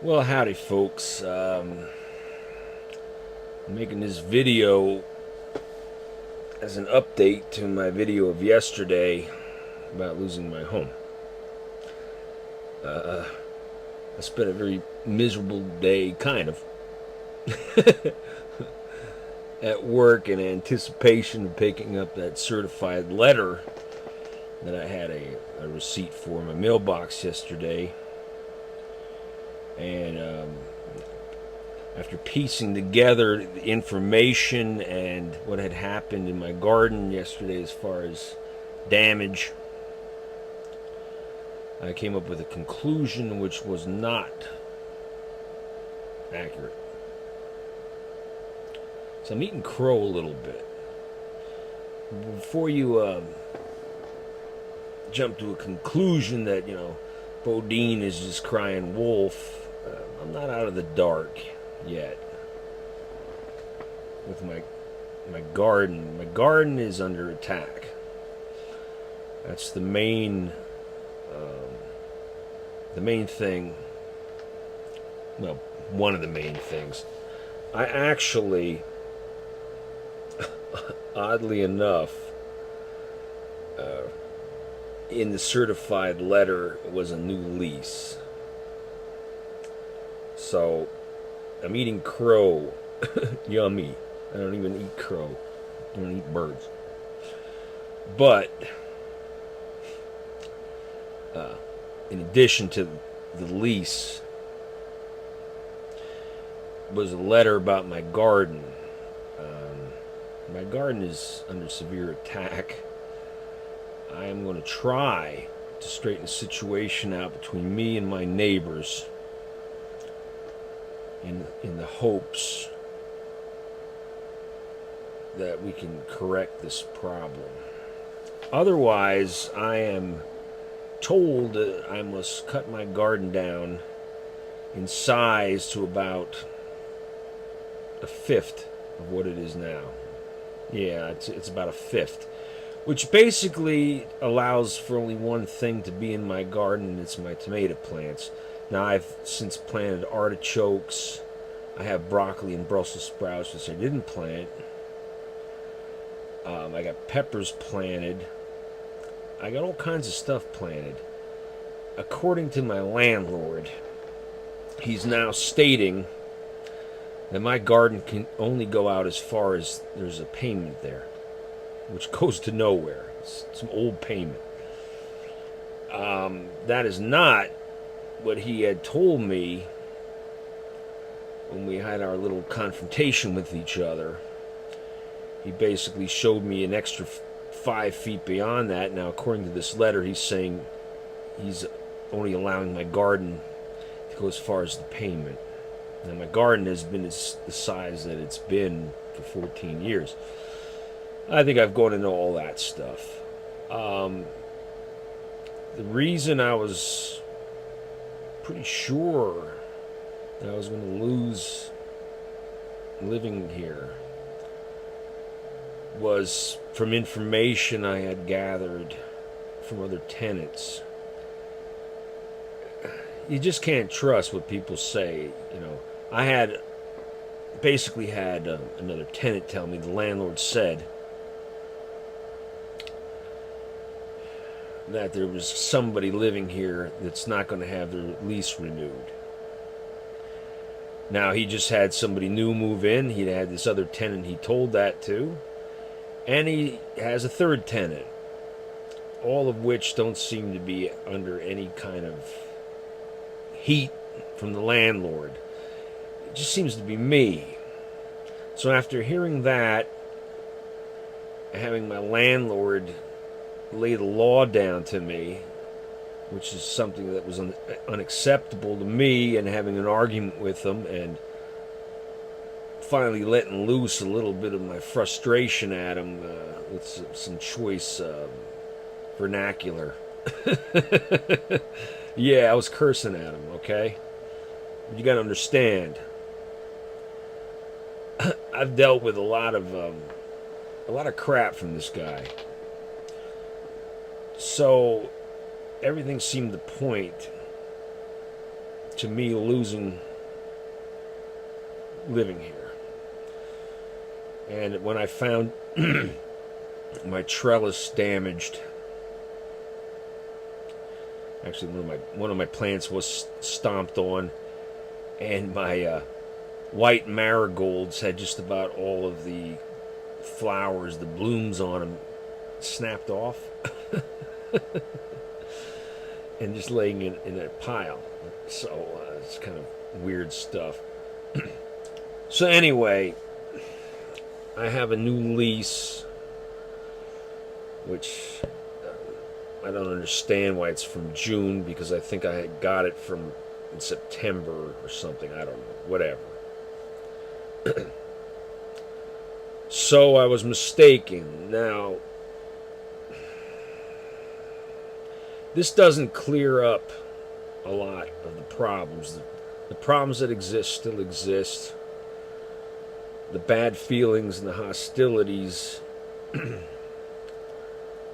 Well, howdy, folks. I'm making this video as an update to my video of yesterday about losing my home. I spent a very miserable day, kind of, at work in anticipation of picking up that certified letter that I had a receipt for in my mailbox yesterday. And after piecing together the information and what had happened in my garden yesterday as far as damage, I came up with a conclusion which was not accurate. So I'm eating crow a little bit. Before you jump to a conclusion that, Bodine is just crying wolf, I'm not out of the dark yet with my garden. My garden is under attack. That's the main thing. Well, one of the main things. I actually, oddly enough, in the certified letter was a new lease. So I'm eating crow. Yummy. I don't even eat crow. I don't eat birds. But in addition to the lease was a letter about my garden. My garden is under severe attack. I am going to try to straighten the situation out between me and my neighbors in the hopes that we can correct this problem. Otherwise, I am told that I must cut my garden down in size to about a fifth of what it is now. Yeah, it's about a fifth, which basically allows for only one thing to be in my garden, and it's my tomato plants. Now, I've since planted artichokes. I have broccoli and Brussels sprouts, which I didn't plant. I got peppers planted. I got all kinds of stuff planted. According to my landlord, he's now stating that my garden can only go out as far as there's a payment there, which goes to nowhere. It's some old payment. That is not what he had told me when we had our little confrontation with each other. He basically showed me an extra 5 feet beyond that. Now, according to this letter, he's saying he's only allowing my garden to go as far as the payment. Now, my garden has been the size that it's been for 14 years. I think I've gone into all that stuff. The reason I was pretty sure that I was going to lose living here was from information I had gathered from other tenants. You just can't trust what people say. I had another tenant tell me the landlord said that there was somebody living here that's not going to have their lease renewed. Now, he just had somebody new move in. He had this other tenant he told that to. And he has a third tenant. All of which don't seem to be under any kind of heat from the landlord. It just seems to be me. So after hearing that, having my landlord lay the law down to me, which is something that was unacceptable to me, and having an argument with them, and finally letting loose a little bit of my frustration at him with some choice vernacular. Yeah, I was cursing at him, okay? But you gotta understand, I've dealt with a lot of crap from this guy. So everything seemed to point to me losing living here. And when I found my trellis damaged, actually one of my plants was stomped on, and my white marigolds had just about all of the flowers, the blooms on them, snapped off and just laying in a pile. So it's kind of weird stuff. So anyway, I have a new lease, which I don't understand why it's from June, because I think I got it from in September or something. I don't know. Whatever. So I was mistaken. Now, this doesn't clear up a lot of the problems. The problems that exist still exist. The bad feelings and the hostilities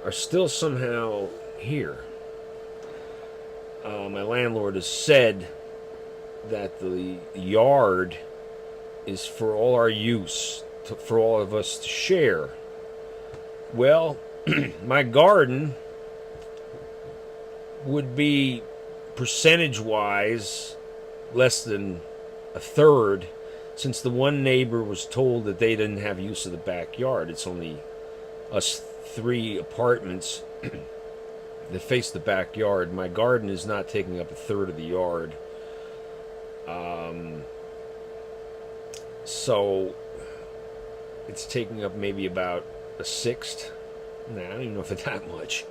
are still somehow here. My landlord has said that the yard is for all our use, for all of us to share. Well, my garden would be percentage-wise less than a third, since the one neighbor was told that they didn't have use of the backyard. It's only us 3 apartments that face the backyard. My garden is not taking up a third of the yard. So it's taking up maybe about a sixth. Nah, I don't even know if it's that much.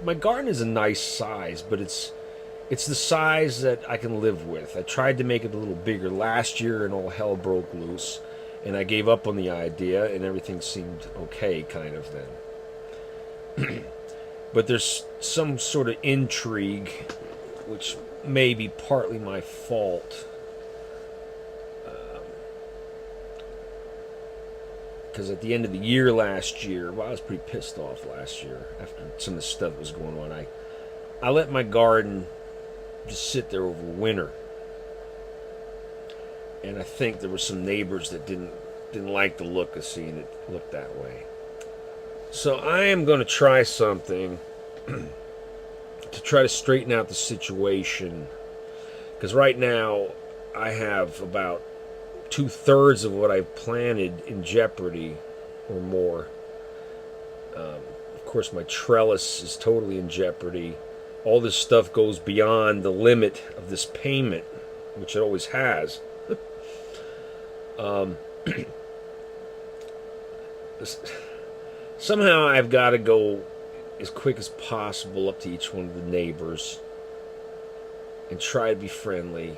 My garden is a nice size, but it's the size that I can live with. I tried to make it a little bigger last year, and all hell broke loose, and I gave up on the idea, and everything seemed okay, kind of then. But there's some sort of intrigue, which may be partly my fault. Because at the end of the year last year, well, I was pretty pissed off last year after some of the stuff that was going on. I let my garden just sit there over winter, and I think there were some neighbors that didn't like the look of seeing it look that way. So I am going to try something to try to straighten out the situation, because right now I have about 2/3 of what I've planted in jeopardy or more. Of course, my trellis is totally in jeopardy. All this stuff goes beyond the limit of this payment, which it always has. Somehow I've got to go as quick as possible up to each one of the neighbors and try to be friendly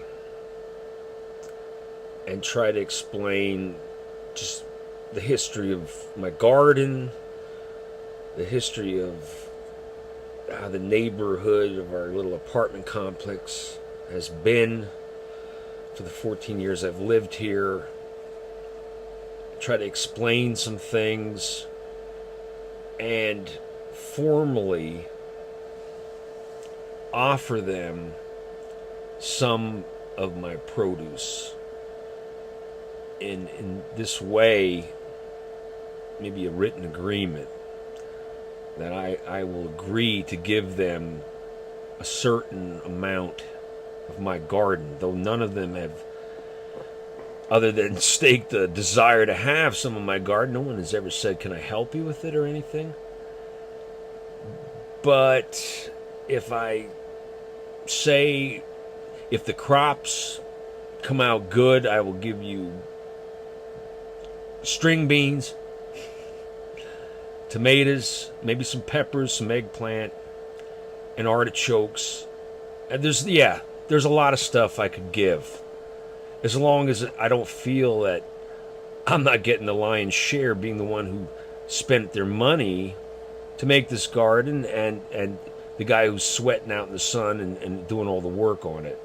and try to explain just the history of my garden, the history of how the neighborhood of our little apartment complex has been for the 14 years I've lived here. Try to explain some things and formally offer them some of my produce. In this way, maybe a written agreement that I will agree to give them a certain amount of my garden, though none of them have, other than staked the desire to have some of my garden. No one has ever said, can I help you with it or anything. But if I say, if the crops come out good, I will give you string beans, tomatoes, maybe some peppers, some eggplant, and artichokes. And there's a lot of stuff I could give, as long as I don't feel that I'm not getting the lion's share, being the one who spent their money to make this garden, and the guy who's sweating out in the sun and doing all the work on it.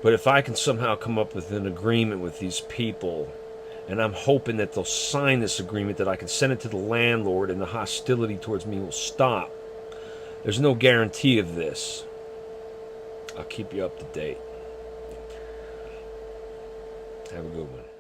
But if I can somehow come up with an agreement with these people, and I'm hoping that they'll sign this agreement, that I can send it to the landlord and the hostility towards me will stop. There's no guarantee of this. I'll keep you up to date. Have a good one.